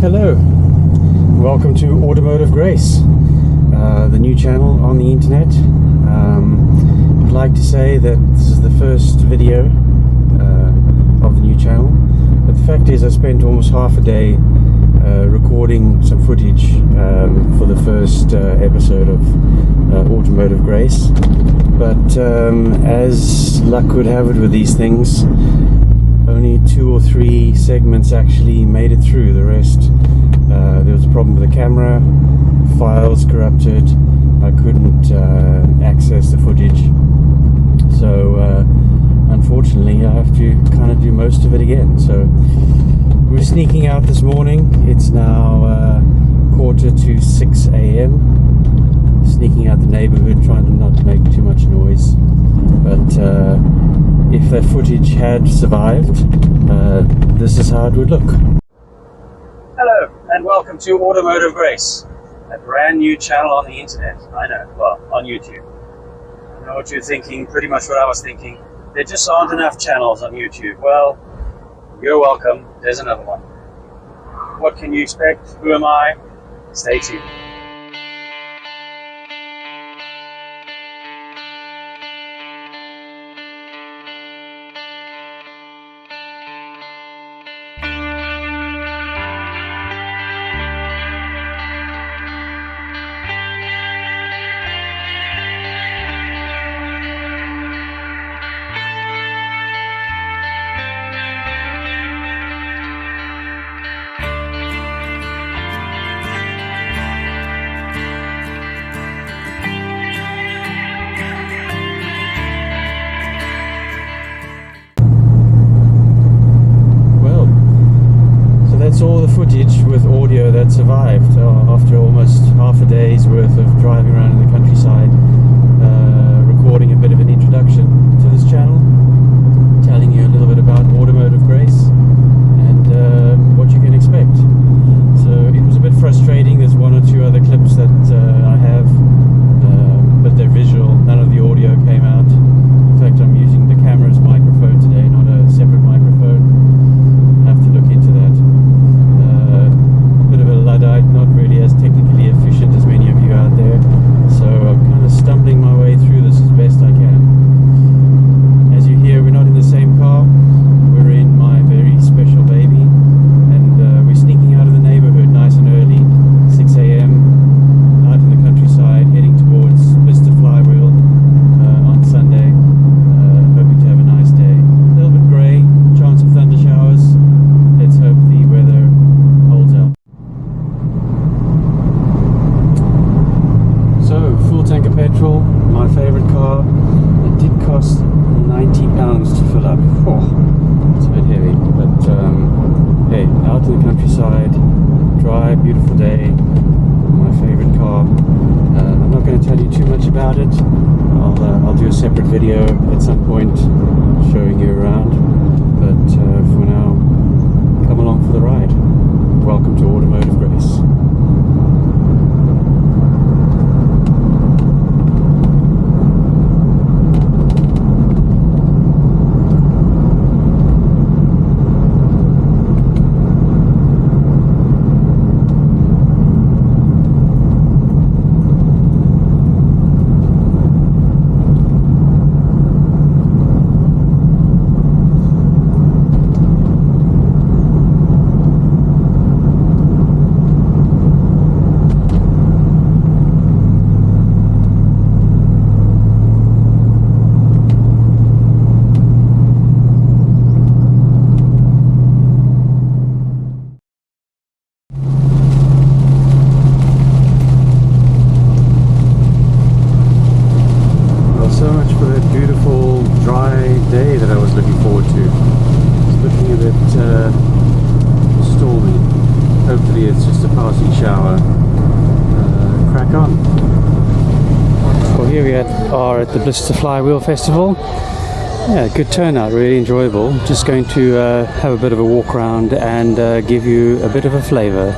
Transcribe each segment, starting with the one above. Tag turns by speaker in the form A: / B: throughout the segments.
A: Hello, welcome to Automotive Grace, the new channel on the internet. I'd like to say that this is the first video of the new channel, but the fact is I spent almost half a day recording some footage for the first episode of Automotive Grace, but as luck would have it with these things, only 2 or 3 segments actually made it through. The rest, there was a problem with the camera, files corrupted, I couldn't access the footage, so unfortunately I have to kind of do most of it again. So we're sneaking out this morning. It's now 5:45 a.m. sneaking out the neighborhood, trying to not make too much noise, but if that footage had survived, this is how it would look. Hello and welcome to Automotive Grace, a brand new channel on the internet. I know, well, on YouTube. I know what you're thinking, pretty much what I was thinking. There just aren't enough channels on YouTube. Well, you're welcome, there's another one. What can you expect? Who am I? Stay tuned. All the footage with audio that survived after almost half a day's worth of driving around in the countryside, recording a bit of an introduction to this channel, telling you a little bit about Automotive Grace and what you can expect. So it was a bit frustrating. There's 1 or 2 other clips that I have, but they're visual. None of the audio came out. In fact, I'm using the camera's microphone today, not a separate microphone. I have to look into that. Luddite, not really as technically efficient as many of you out there, so I'm kind of stumbling my way through this as best I can. As you hear, we're not in the same car, we're in my very special baby, and we're sneaking out of the neighborhood nice and early, 6 a.m. out in the countryside, heading towards Bicester Flywheel on Sunday, hoping to have a nice day. A little bit grey, chance of thunder showers. Let's hope the weather holds out. Full tank of petrol, my favourite car. It did cost £90 to fill up. Oh, it's a bit heavy, but hey, out in the countryside, dry, beautiful day, my favourite car. I'm not going to tell you too much about it. I'll do a separate video at some point showing you around, but for now, come along for the ride. Welcome to Automotive Grace. Day that I was looking forward to. It's looking a bit stormy. Hopefully it's just a passing shower. Crack on. Well, here we are at the Bicester Flywheel Festival. Yeah, good turnout, really enjoyable. Just going to have a bit of a walk around and give you a bit of a flavour.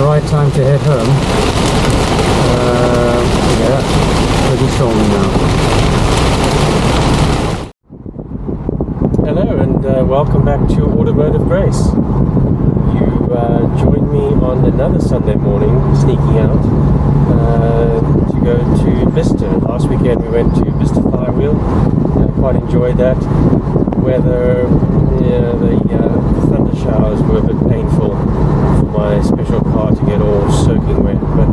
A: the right time to head home. Yeah, pretty stormy now. Hello and welcome back to Automotive Grace. You joined me on another Sunday morning, sneaking out to go to Bicester. Last weekend we went to Bicester Flywheel. Quite enjoyed that. Weather, the thunder showers were a bit painful for my special car to get all soaking wet, but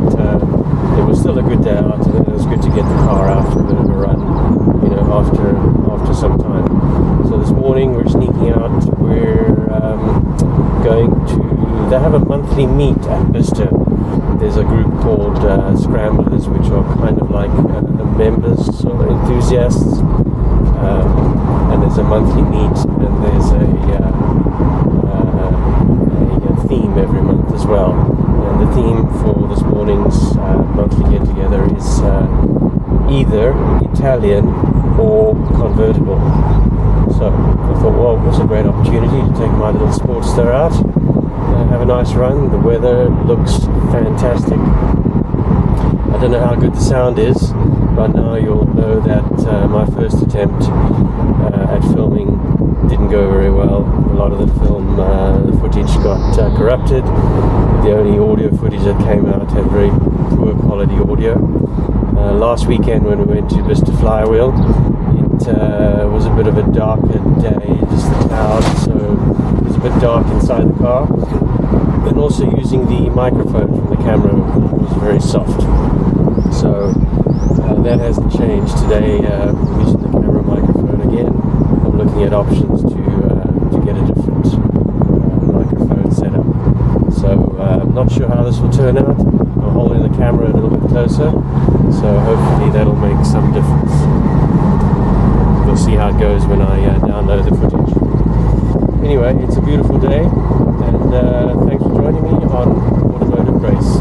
A: it was still a good day out, and it was good to get the car out for a bit of a run, after some time. So this morning we're sneaking out. We're going to, they have a monthly meet at Bicester. There's a group called Scramblers, which are kind of like members or enthusiasts. And there's a monthly meet, and there's a theme every month as well. And the theme for this morning's monthly get-together is either Italian or convertible. So I thought, well, what's a great opportunity to take my little Sportster out, have a nice run. The weather looks fantastic. I don't know how good the sound is. By now you'll know that my first attempt at filming didn't go very well. A lot of the film, the footage got corrupted. The only audio footage that came out had very poor quality audio. Last weekend when we went to Bicester Flywheel, it was a bit of a darker day, just the clouds, so it was a bit dark inside the car. And also using the microphone from the camera was very soft. So that hasn't changed today. I'm using the camera microphone again. I'm looking at options to get a different microphone setup. So I'm not sure how this will turn out. I'm holding the camera a little bit closer, so hopefully that'll make some difference. We'll see how it goes when I download the footage. Anyway, it's a beautiful day, and thanks for joining me on Automotive Grace.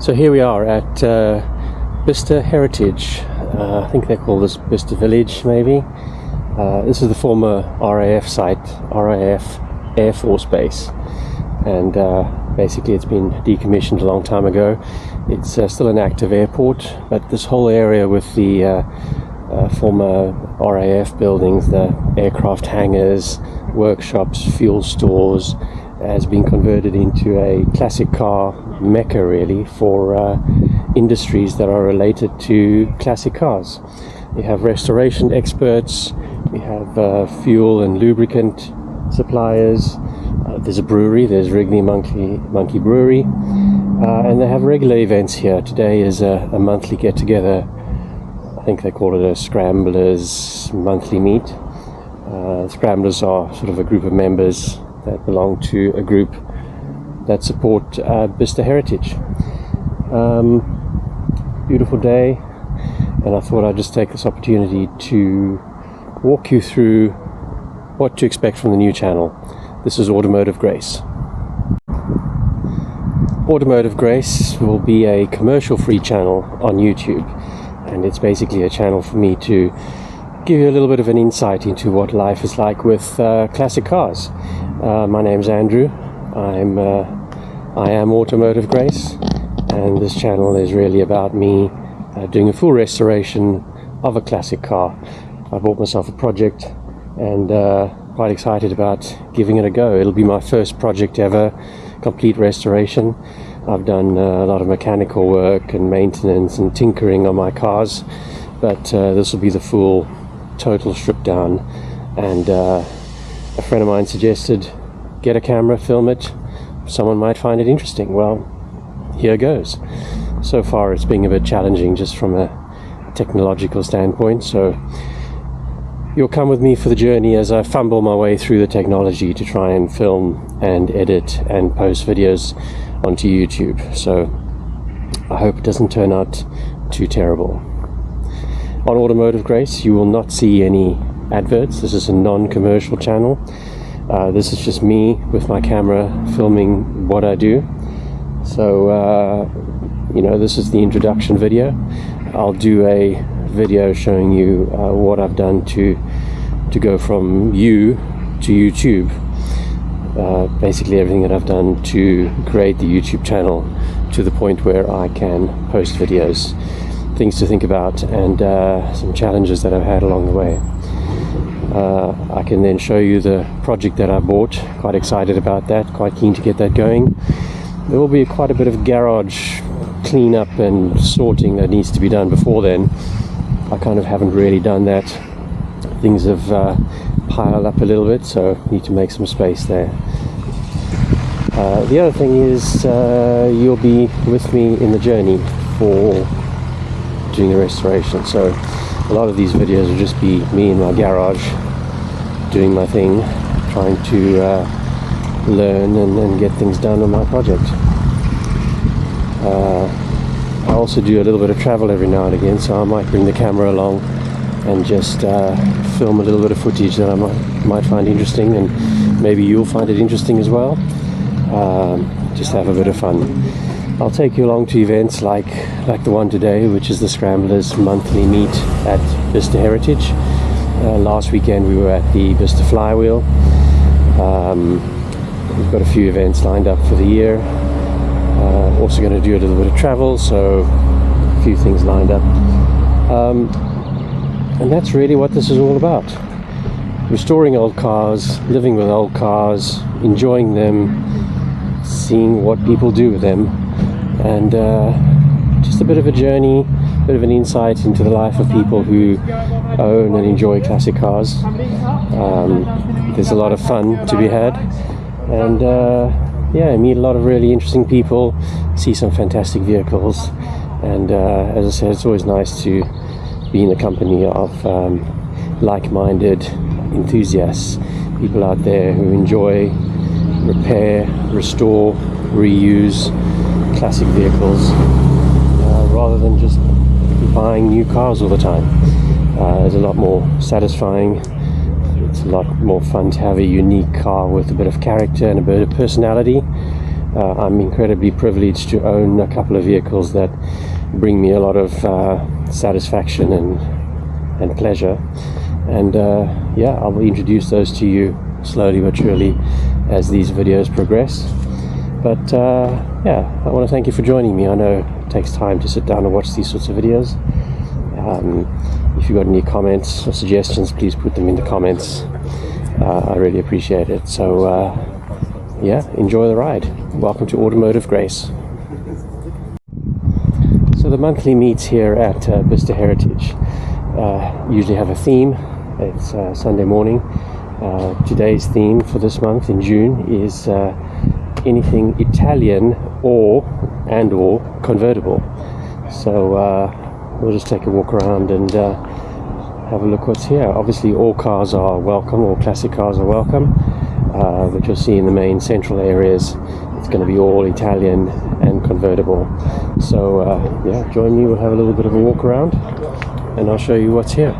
A: So here we are at Bicester Heritage. I think they call this Bicester Village, maybe. This is the former RAF site, RAF Air Force Base, and basically it's been decommissioned a long time ago. It's still an active airport, but this whole area with the former RAF buildings, the aircraft hangars, workshops, fuel stores, has been converted into a classic car mecca, really, for industries that are related to classic cars. We have restoration experts, we have fuel and lubricant suppliers, there's a brewery, there's Wrigley Monkey Brewery, and they have regular events here. Today is a monthly get-together. I think they call it a Scramblers monthly meet. Scramblers are sort of a group of members that belong to a group that support Bicester Heritage. Beautiful day, and I thought I'd just take this opportunity to walk you through what to expect from the new channel. This is Automotive Grace. Automotive Grace will be a commercial-free channel on YouTube, and it's basically a channel for me to give you a little bit of an insight into what life is like with classic cars. My name's Andrew. I am Automotive Grace, and this channel is really about me doing a full restoration of a classic car. I bought myself a project, and quite excited about giving it a go. It'll be my first project ever, complete restoration. I've done a lot of mechanical work and maintenance and tinkering on my cars, but this will be the full total strip down. And a friend of mine suggested get a camera, film it, someone might find it interesting. Well, here goes. So far it's been a bit challenging just from a technological standpoint, so you'll come with me for the journey as I fumble my way through the technology to try and film and edit and post videos onto YouTube. So I hope it doesn't turn out too terrible. On Automotive Grace, you will not see any adverts. This is a non-commercial channel. This is just me with my camera filming what I do. So, you know, this is the introduction video. I'll do a video showing you what I've done to go from you to YouTube. Basically everything that I've done to create the YouTube channel to the point where I can post videos, things to think about, and some challenges that I've had along the way. I can then show you the project that I bought. Quite excited about that, quite keen to get that going. There will be quite a bit of garage cleanup and sorting that needs to be done before then. I kind of haven't really done that. Things have piled up a little bit, so need to make some space there. The other thing is you'll be with me in the journey for doing the restoration. So a lot of these videos will just be me in my garage doing my thing, trying to learn and get things done on my project. I also do a little bit of travel every now and again, so I might bring the camera along and just film a little bit of footage that I might find interesting, and maybe you'll find it interesting as well. Just have a bit of fun. I'll take you along to events like the one today, which is the Scramblers monthly meet at Bicester Heritage. Last weekend we were at the Bicester Flywheel. We've got a few events lined up for the year. Also going to do a little bit of travel, so a few things lined up. And that's really what this is all about. Restoring old cars, living with old cars, enjoying them, seeing what people do with them, and just a bit of a journey, a bit of an insight into the life of people who own and enjoy classic cars. There's a lot of fun to be had, and yeah, I meet a lot of really interesting people, see some fantastic vehicles, and as I said, it's always nice to be in the company of like-minded enthusiasts, people out there who enjoy repair, restore, reuse classic vehicles, rather than just buying new cars all the time. It's a lot more satisfying. It's a lot more fun to have a unique car with a bit of character and a bit of personality. I'm incredibly privileged to own a couple of vehicles that bring me a lot of satisfaction and pleasure, and yeah, I'll introduce those to you slowly but surely as these videos progress. But yeah, I want to thank you for joining me. I know it takes time to sit down and watch these sorts of videos. If you've got any comments or suggestions, please put them in the comments. I really appreciate it. So yeah, enjoy the ride. Welcome to Automotive Grace. So the monthly meets here at Bicester Heritage usually have a theme. It's Sunday morning. Today's theme for this month in June is anything Italian or convertible. So we'll just take a walk around and have a look what's here. Obviously all cars are welcome, all classic cars are welcome, but you'll see in the main central areas it's going to be all Italian and convertible. So yeah, join me, we'll have a little bit of a walk around and I'll show you what's here.